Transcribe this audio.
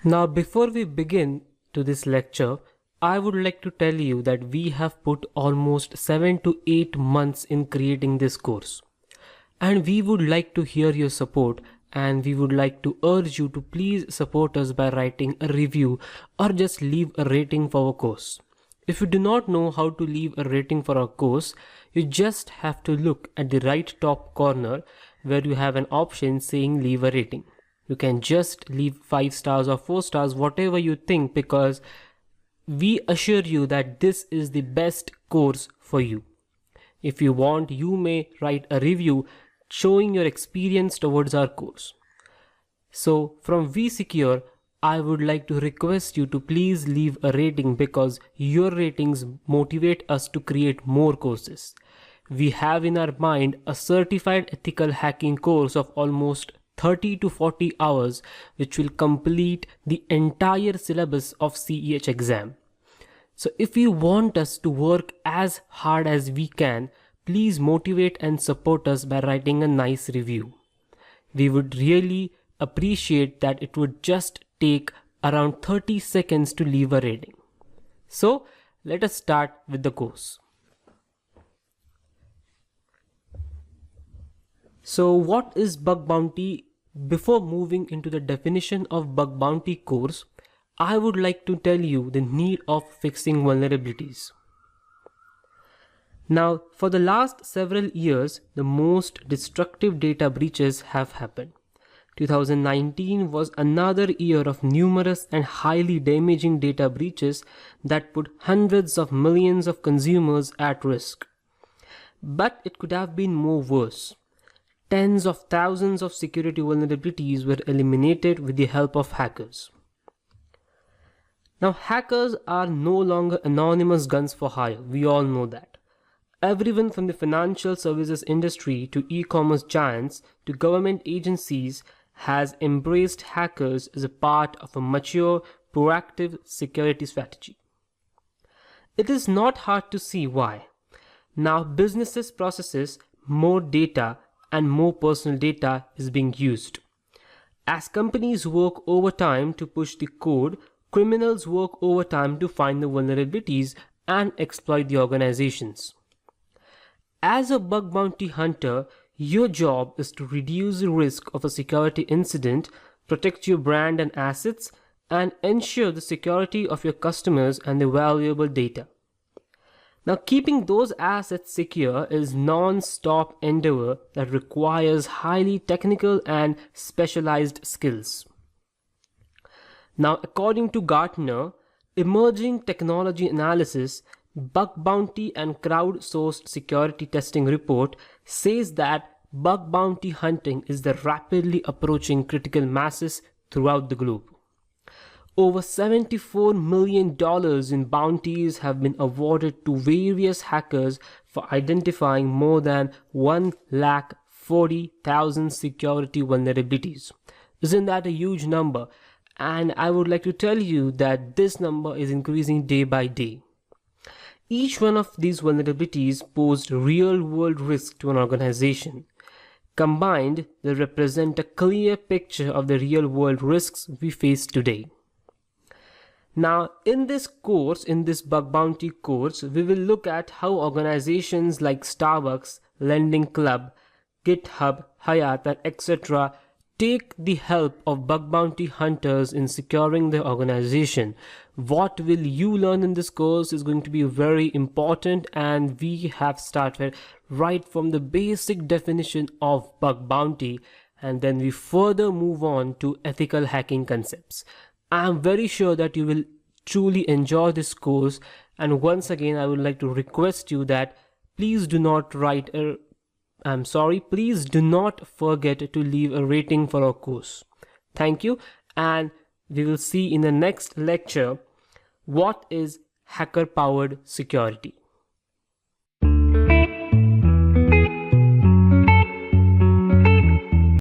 Now, before we begin to this lecture, I would like to tell you that we have put almost 7 to 8 months in creating this course. And we would like to hear your support, and we would like to urge you to please support us by writing a review or just leave a rating for our course. If you do not know how to leave a rating for our course, you just have to look at the right top corner where you have an option saying leave a rating. You can just leave 5 stars or 4 stars, whatever you think, because we assure you that this is the best course for you. If you want, you may write a review showing your experience towards our course. So from vSecure, I would like to request you to please leave a rating because your ratings motivate us to create more courses. We have in our mind a certified ethical hacking course of almost 30 to 40 hours, which will complete the entire syllabus of CEH exam. So if you want us to work as hard as we can, please motivate and support us by writing a nice review. We would really appreciate that. It would just take around 30 seconds to leave a rating. So let us start with the course. So what is bug bounty? Before moving into the definition of bug bounty course, I would like to tell you the need of fixing vulnerabilities. Now, for the last several years, the most destructive data breaches have happened. 2019 was another year of numerous and highly damaging data breaches that put hundreds of millions of consumers at risk. But it could have been more worse. Tens of thousands of security vulnerabilities were eliminated with the help of hackers. Now, hackers are no longer anonymous guns for hire. We all know that. Everyone from the financial services industry to e-commerce giants to government agencies has embraced hackers as a part of a mature, proactive security strategy. It is not hard to see why. Now, businesses processes more data and more personal data is being used. As companies work overtime to push the code, criminals work overtime to find the vulnerabilities and exploit the organizations. As a bug bounty hunter, your job is to reduce the risk of a security incident, protect your brand and assets, and ensure the security of your customers and their valuable data. Now, keeping those assets secure is non-stop endeavor that requires highly technical and specialized skills. Now, according to Gartner, emerging technology analysis, bug bounty and crowdsourced security testing report says that bug bounty hunting is the rapidly approaching critical masses throughout the globe. Over $74 million in bounties have been awarded to various hackers for identifying more than 140,000 security vulnerabilities. Isn't that a huge number? And I would like to tell you that this number is increasing day by day. Each one of these vulnerabilities posed real-world risk to an organization. Combined, they represent a clear picture of the real-world risks we face today. Now, in this course, in this bug bounty course, we will look at how organizations like Starbucks, Lending Club, GitHub, Hyatt, and etc. take the help of bug bounty hunters in securing their organization. What will you learn in this course is going to be very important, and we have started right from the basic definition of bug bounty, and then we further move on to ethical hacking concepts. I'm very sure that you will truly enjoy this course, and once again I would like to request you that please do not please do not forget to leave a rating for our course. Thank you, and we will see in the next lecture what is hacker-powered security.